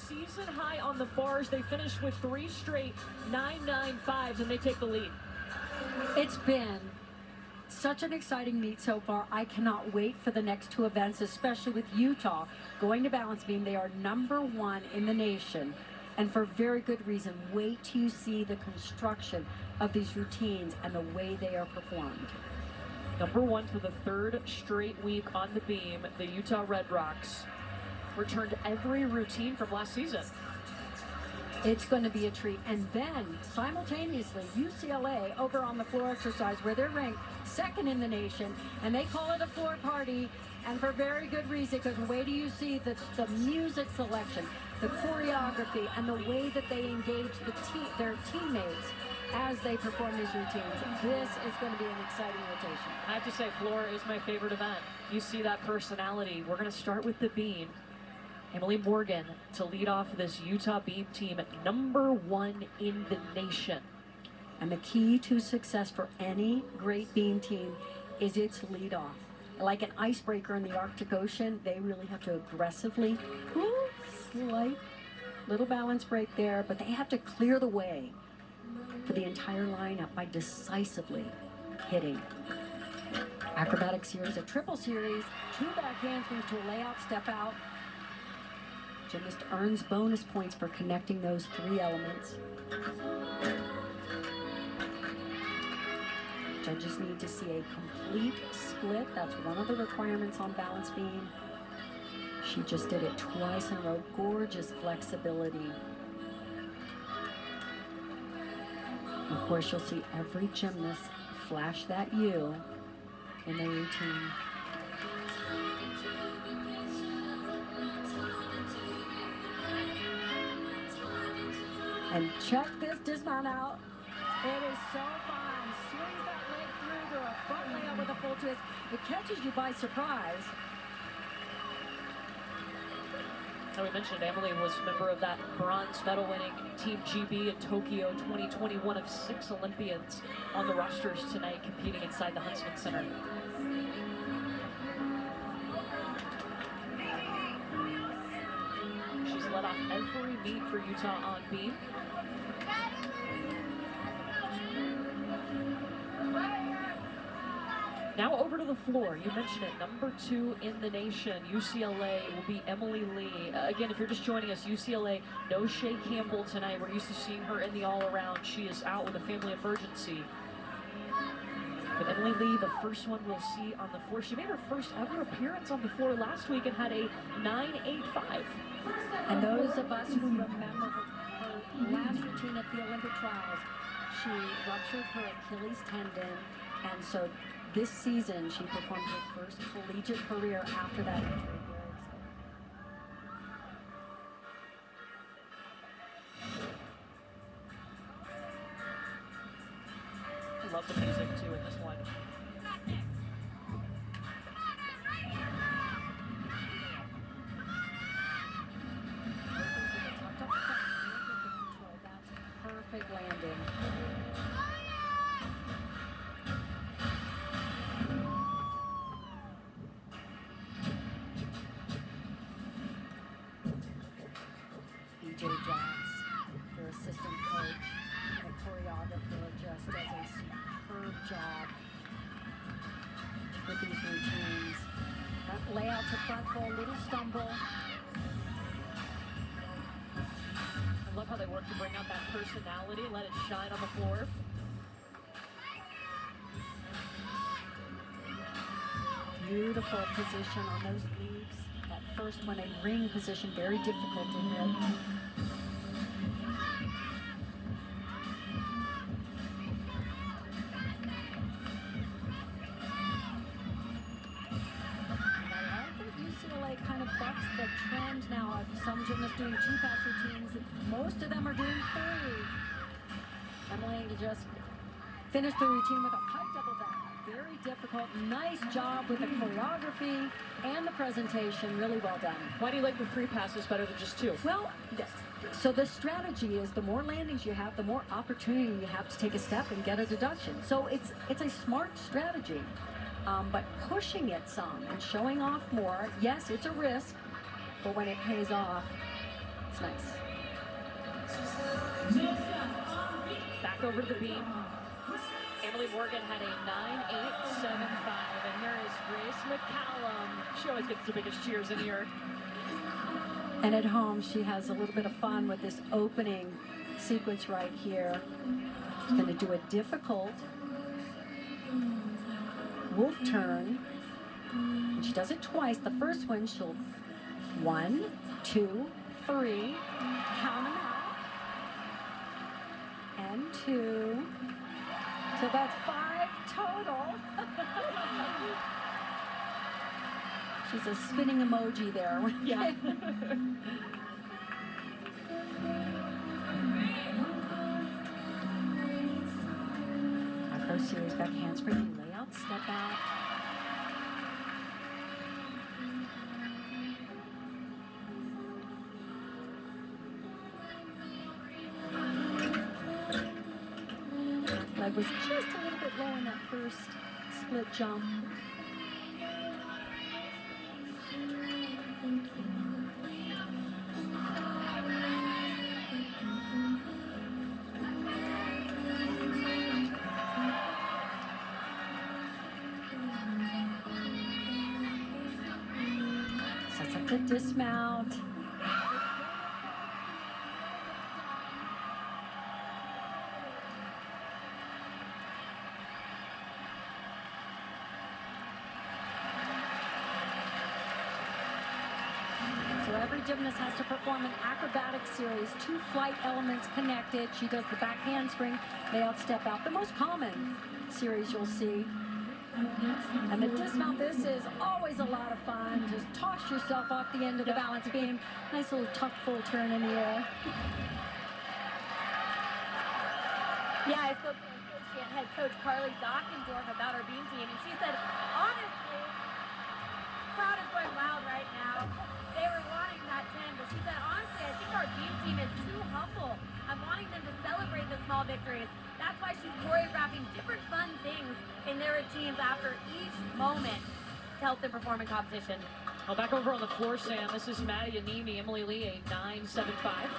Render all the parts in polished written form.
season high on the bars. They finished with 3 straight 9.95s, and they take the lead. It's been such an exciting meet so far. I cannot wait for the next 2 events, especially with Utah going to balance beam. They are #1 in the nation, and for very good reason. Wait till you see the construction of these routines and the way they are performed. #1 for the 3rd straight week on the beam. The Utah Red Rocks returned every routine from last season. It's going to be a treat. And then simultaneously, UCLA over on the floor exercise, where they're ranked 2nd in the nation, and they call it a floor party, and for very good reason, because wait till you see the music selection, the choreography, and the way that they engage their teammates as they perform these routines. This is going to be an exciting rotation. I have to say, floor is my favorite event. You see that personality. We're going to start with the beam. Emily Morgan to lead off this Utah beam team at #1 in the nation. And the key to success for any great beam team is its lead off. Like an icebreaker in the Arctic Ocean, they really have to aggressively, slight little balance break there, but they have to clear the way for the entire lineup by decisively hitting. Acrobatic series, a triple series, 2 back handsprings to a layout, step out. Gymnast earns bonus points for connecting those 3 elements. Judges need to see a complete split. That's one of the requirements on balance beam. She just did it twice in a row. Gorgeous flexibility. Of course, you'll see every gymnast flash that U in their routine. And check this dismount out. It is so fun. Swings that leg through to a front layout with a full twist. It catches you by surprise. So we mentioned Emily was a member of that bronze medal winning Team GB in Tokyo 2020, one of 6 Olympians on the rosters tonight competing inside the Huntsman Center. She's led off every meet for Utah on beam. Now over to the floor. You mentioned it, #2 in the nation. UCLA will be Emily Lee. Again, if you're just joining us, UCLA, no Shea Campbell tonight. We're used to seeing her in the all-around. She is out with a family emergency. But Emily Lee, the first one we'll see on the floor. She made her first ever appearance on the floor last week and had a 9.85. And those of us who remember her last routine at the Olympic trials, she ruptured her Achilles tendon, and so this season she performed her first collegiate career after that injury. I love the music too in this one. Perfect landing. Their assistant coach, the choreographer, just does a superb job with these routines. That layout to front for a little stumble. I love how they work to bring out that personality, let it shine on the floor. Beautiful position on those leaves. That first one, a ring position, very difficult to hit. UCLA kind of bucks the trend now of some gymnasts doing 2-pass routines. Most of them are doing 3. Emily just finished the routine with a pike double back. Very difficult. Nice job with the choreography and the presentation. Really well done. Why do you like the 3 passes better than just 2? Well, so the strategy is the more landings you have, the more opportunity you have to take a step and get a deduction. So it's a smart strategy. But pushing it some and showing off more, yes, it's a risk, but when it pays off, It's nice. Back over to the beam. Emily Morgan had a 9.875, and here is Grace McCallum. She always gets the biggest cheers in here. And at home, she has a little bit of fun with this opening sequence right here. She's going to do a difficult wolf turn. And she does it twice. The first one, she'll 1, 2, 3, count them out. And 2. So that's 5 total. She's a spinning emoji there. Yeah. Our first series back handspring, lay out, step out. Leg was just a little bit low in that first split jump. Sets up the dismount. So every gymnast has to perform an acrobatic series, 2 flight elements connected. She does the back handspring, lay out, step out, the most common series you'll see. And the dismount, this is always a lot of fun. Just toss yourself off the end of the balance beam. Nice little tuck full turn in the air. Yeah, I spoke to head coach Carly Dockendorf about our beam team, and she said, honestly, crowd is going wild right now. They were wanting that 10, but she said, honestly, I think our beam team is too humble. I'm wanting them to celebrate the small victories. That's why she's choreographing different fun things in their routines after each moment to help them perform in competition. Well, back over on the floor, Sam, this is Maddie Anemi, Emily Lee, a 9.75.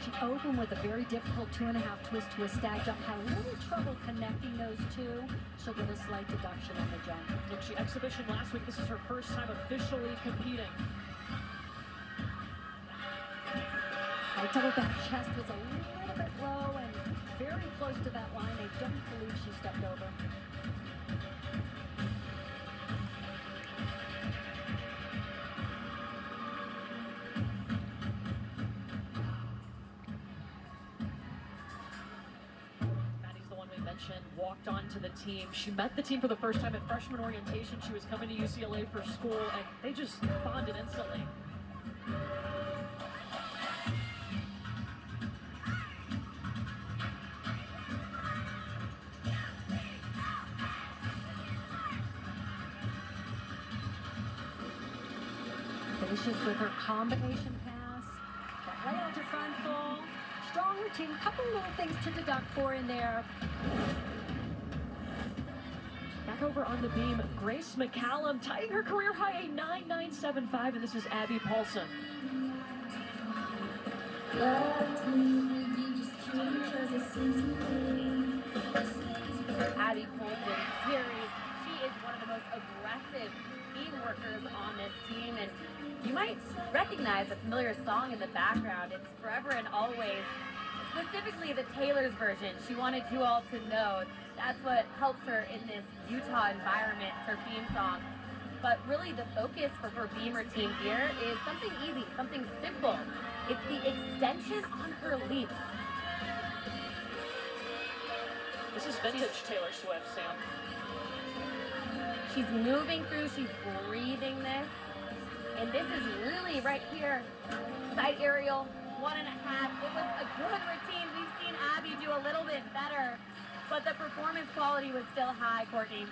She opened with a very difficult 2.5 twist to a stag jump. Had a little trouble connecting those two. She'll get a slight deduction on the jump. Look, she exhibitioned last week. This is her first time officially competing. That double back chest was a little bit low and very close to that line. I don't believe she stepped over. Maddie's the one we mentioned, walked onto the team. She met the team for the first time at freshman orientation. She was coming to UCLA for school, and they just bonded instantly. Finishes with her combination pass. That layout to front full. Strong routine. Couple little things to deduct for in there. Back over on the beam, Grace McCallum tying her career high, a 9.975, and this is Abby Paulson. Abby Paulson, series. She is one of the most aggressive beam workers on this team, and you might recognize a familiar song in the background. It's Forever and Always, specifically the Taylor's version. She wanted you all to know that's what helps her in this Utah environment. It's her beam song. But really the focus for her beam routine here is something easy, something simple. It's the extension on her leaps. This is vintage Taylor Swift, Sam. She's moving through, she's breathing this. And this is really right here, side aerial, 1.5. It was a good routine. We've seen Abby do a little bit better, but the performance quality was still high, Courtney.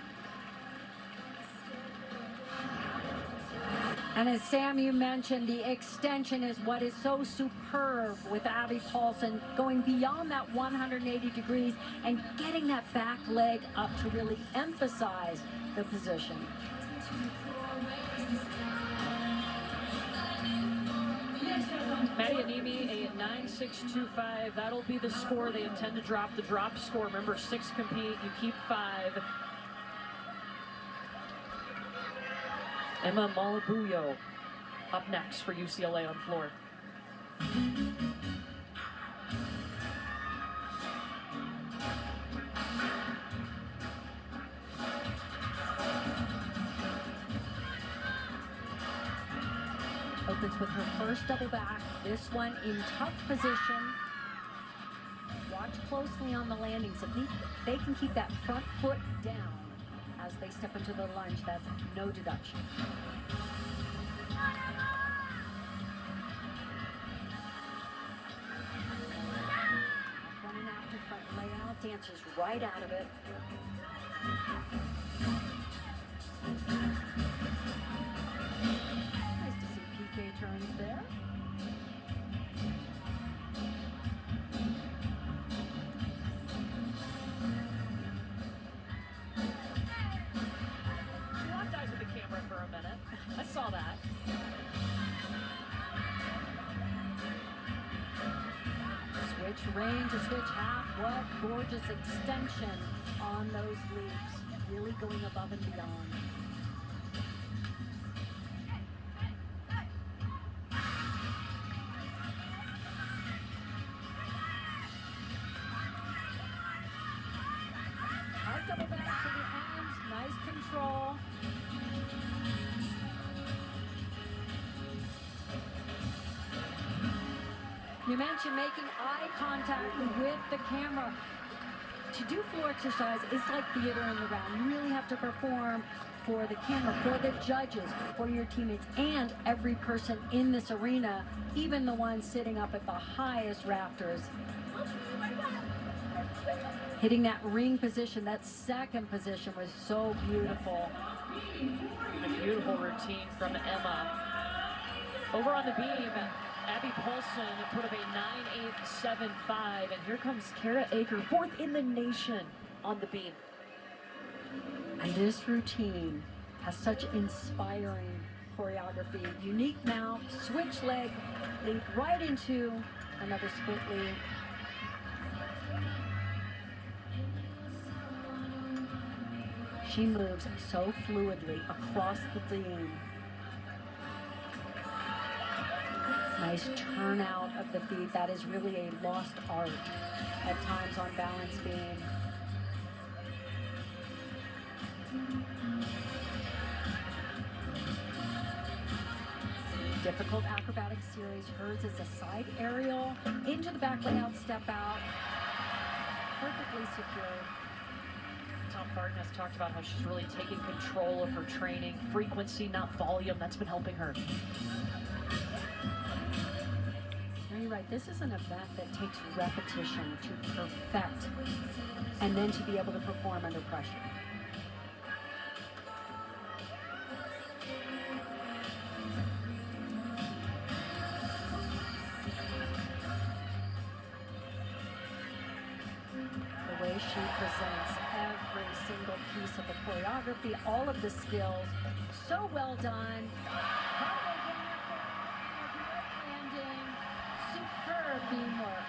And as Sam, you mentioned, the extension is what is so superb with Abby Paulson, going beyond that 180 degrees and getting that back leg up to really emphasize the position. Maddie Animi, a 9.625. That'll be the score. They intend to drop the drop score. Remember, 6 compete, you keep 5. Emma Malabuyo up next for UCLA on floor. Opens with her first double back. This one in tough position. Watch closely on the landings. If they can keep that front foot down as they step into the lunge, that's no deduction. Running after front layout, dances right out of it. Nice to see PK turns there. She locked eyes with the camera for a minute. I saw that. Switch range, a switch half. What gorgeous extension on those leaps. Really going above and beyond. Hard double back to the arms. Nice control. You mentioned making eye contact with the camera. To do floor exercise, it's like theater in the round. You really have to perform for the camera, for the judges, for your teammates, and every person in this arena, even the ones sitting up at the highest rafters. Hitting that ring position, that second position was so beautiful. A beautiful routine from Emma. Over on the beam, Abby Paulson put up a 9.875, and here comes Kara Aker, 4th in the nation on the beam. And this routine has such inspiring choreography. Unique mount, switch leg, leap right into another split lead. She moves so fluidly across the beam. Nice turnout of the feet. That is really a lost art at times on balance beam. Difficult acrobatic series. Hers is a side aerial into the back layout, step out. Perfectly secured. Tom Farden has talked about how she's really taking control of her training. Frequency, not volume. That's been helping her. You're right, this is an event that takes repetition to perfect and then to be able to perform under pressure. The way she presents every single piece of the choreography, all of the skills, so well done. Superb beam work.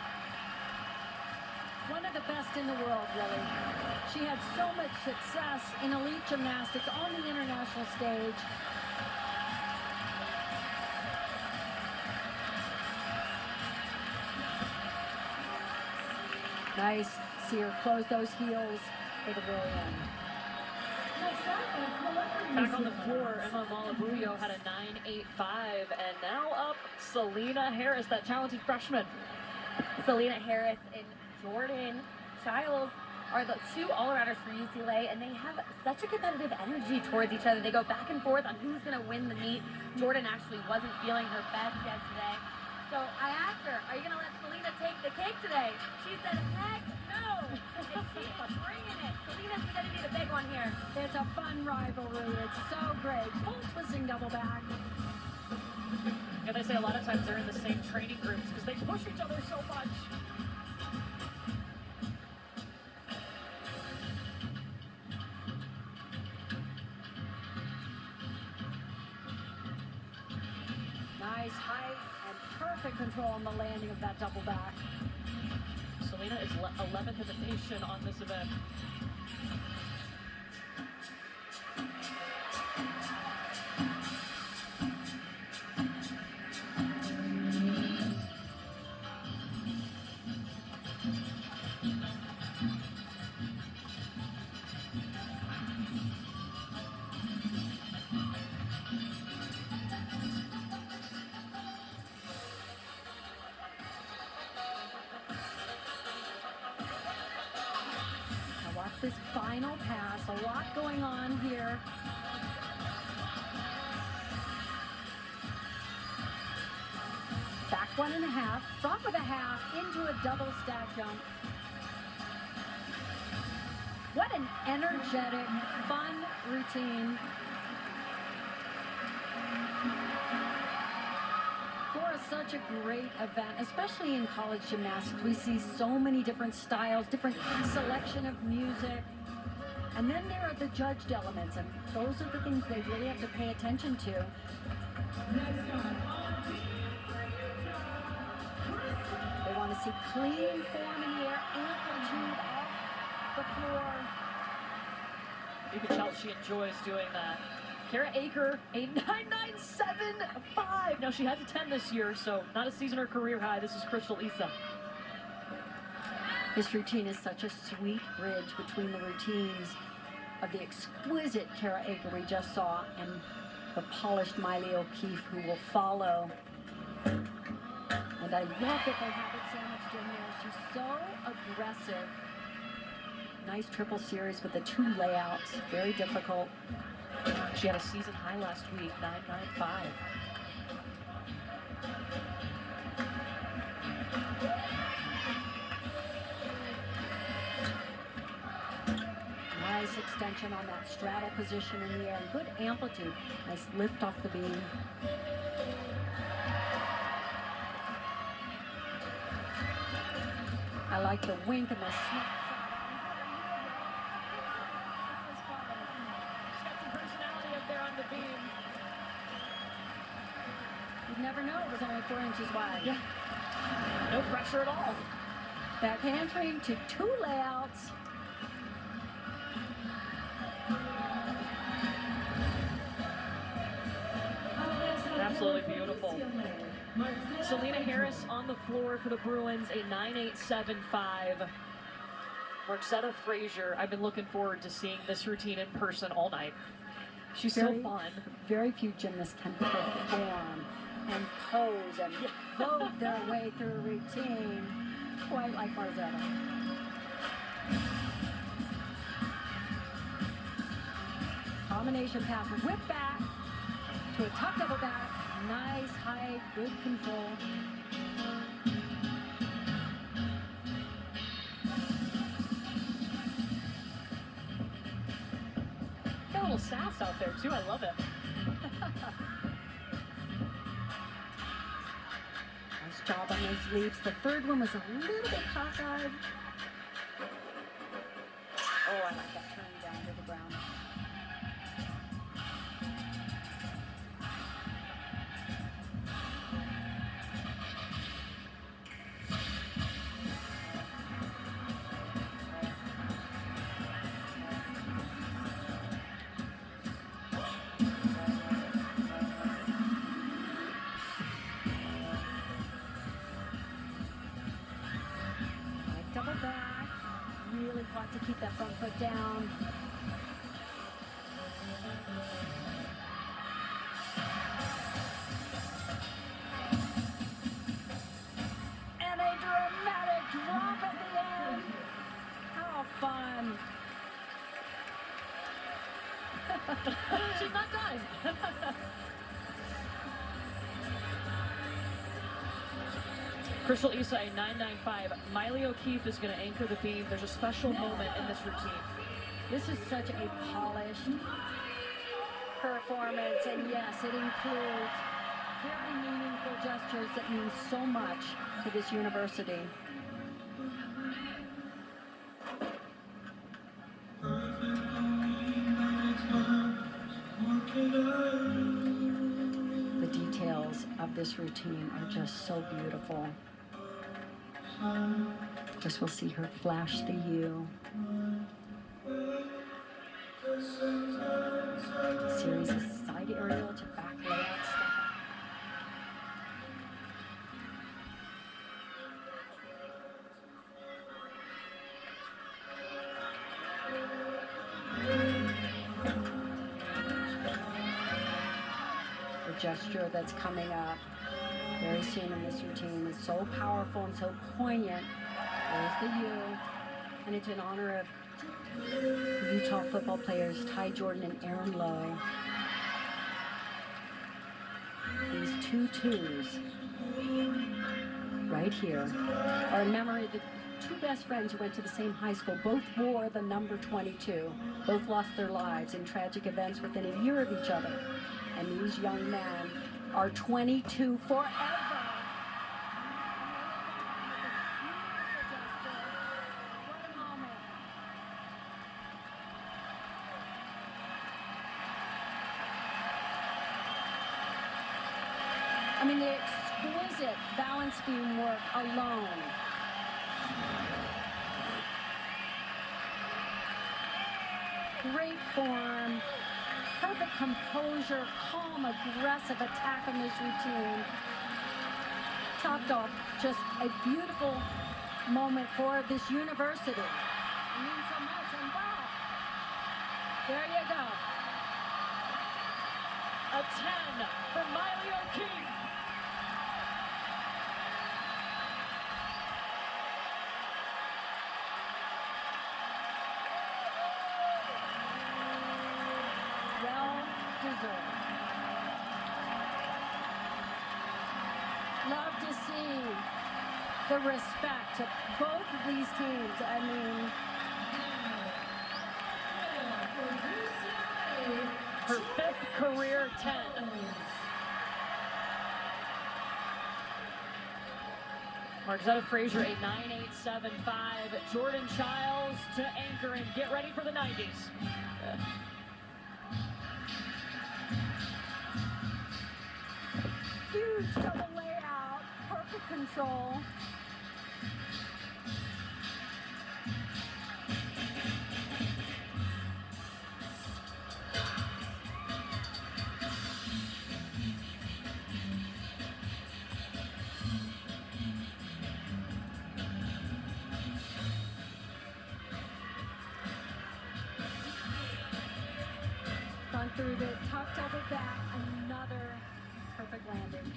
One of the best in the world, really. She had so much success in elite gymnastics on the international stage. Nice. See her close those heels for the very end. Back on the floor, Emma Malabuyo had a 9.85, and now up Selena Harris, that talented freshman. Selena Harris and Jordan Childs are the 2 all-arounders for UCLA, and they have such a competitive energy towards each other. They go back and forth on who's going to win the meet. Jordan actually wasn't feeling her best yesterday. So I asked her, are you going to let Selena take the cake today? She said, heck no. And she is bringing it. Selena's going to need a big one here. It's a fun rivalry. It's so great. Full twisting double back. And they say a lot of times they're in the same training groups because they push each other so much. Nice height and perfect control on the landing of that double back. Selena is 11th in the nation on this event. This final pass, a lot going on here. Back 1.5, front with a half, into a double stack jump. What an energetic, fun routine. For such a great event, especially in college gymnastics. We see so many different styles, different selection of music. And then there are the judged elements, and those are the things they really have to pay attention to. They want to see clean form in the air, amplitude off the floor. You can tell she enjoys doing that. Kara Aker, a 9.975. Now she has a 10 this year, so not a season or career high. This is Crystal Issa. This routine is such a sweet bridge between the routines of the exquisite Kara Aker we just saw and the polished Miley O'Keefe who will follow. And I love that they have it sandwiched in there. She's so aggressive. Nice triple series with the 2 layouts. Very difficult. She had a season high last week, 9.95. Nice extension on that straddle position in the air. Good amplitude. Nice lift off the beam. I like the wink and the snap. You'd never know it was only 4 inches wide. Yeah. No pressure at all. Back handspring to 2 layouts. Absolutely beautiful. Selena Harris on the floor for the Bruins, a 9.875. Marcetta Frazier, I've been looking forward to seeing this routine in person all night. She's so fun. Very few gymnasts can perform and pose and float their way through a routine quite like Marcetta. Combination pass, whip back to a tuck double back. Nice height, good control. Got a little sass out there too, I love it. Nice job on those leaps. The third one was a little bit cockeyed. Oh, I like that turn down to the ground. Double back. Really fought to keep that front foot down. And a dramatic drop at the end. How fun. She's not done. Crystal Issa, a 9.95. Miley O'Keefe is going to anchor the beam. There's a special moment in this routine. This is such a polished performance, and yes, it includes very meaningful gestures that mean so much to this university. The details of of this routine are just so beautiful. Just we'll see her flash the U. Series of side aerial to back layout step. The gesture that's coming up very soon in this routine is so powerful and so poignant. There's the U, and it's in honor of Utah football players Ty Jordan and Aaron Lowe. These two twos right here are in memory of the two best friends who went to the same high school. Both wore the number 22. Both lost their lives in tragic events within a year of each other. And these young men are 22 forever. I mean, the exquisite balance beam work alone. Great form, perfect composure, calm, aggressive attack on this routine. Topped off just a beautiful moment for this university. It means so much, and wow, there you go. A 10 for Miley O'Keefe. Well deserved. Love to see the respect of both of these teams. I mean, Her 5th career 10. Marquetta Frazier, a 9.875. Jordan Childs to anchor and get ready for the 90s. huge double layout, perfect control. Gone through the top double back, another perfect landing.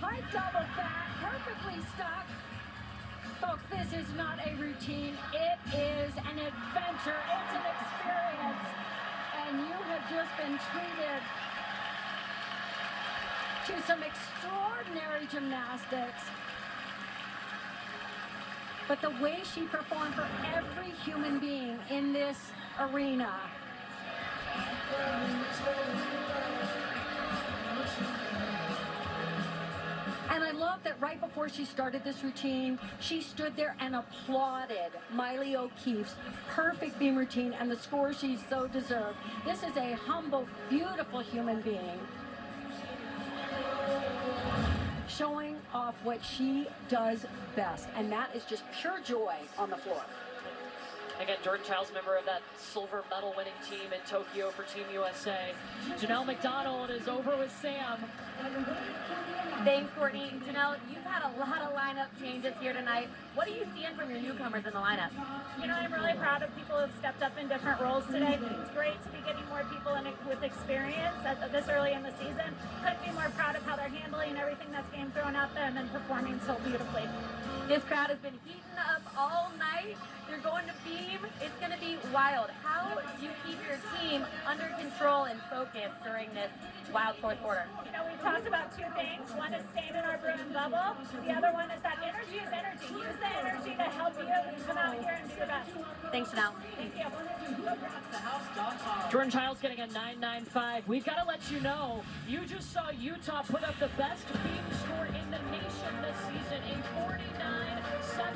High double back, perfectly stuck. Folks, this is not a routine. It is an adventure. It's an experience. And you have just been treated to some extraordinary gymnastics. But the way she performed for every human being in this arena. And I love that right before she started this routine, she stood there and applauded Miley O'Keefe's perfect beam routine and the score she so deserved. This is a humble, beautiful human being showing off what she does best, and that is just pure joy on the floor. Again, Jordan Childs, member of that silver medal winning team in Tokyo for Team USA. Janelle McDonald is over with Sam. Thanks, Courtney. Janelle, you've had a lot of lineup changes here tonight. What are you seeing from your newcomers in the lineup? You know, I'm really proud of people who have stepped up in different roles today. It's great to be getting more people in with experience this early in the season. Couldn't be more proud of how they're handling everything that's being thrown at them and performing so beautifully. This crowd has been heating up all night. You're going to be team, it's going to be wild. How do you keep your team under control and focused during this wild fourth quarter? You know, we talked about two things. One is staying in our Bruin bubble. The other one is that energy is energy. Use the energy to help you come out here and do your best. Thanks, Chanel. Thank you. Jordan Childs getting a 9.95. We've got to let you know, you just saw Utah put up the best beam score in the nation this season, a 49-7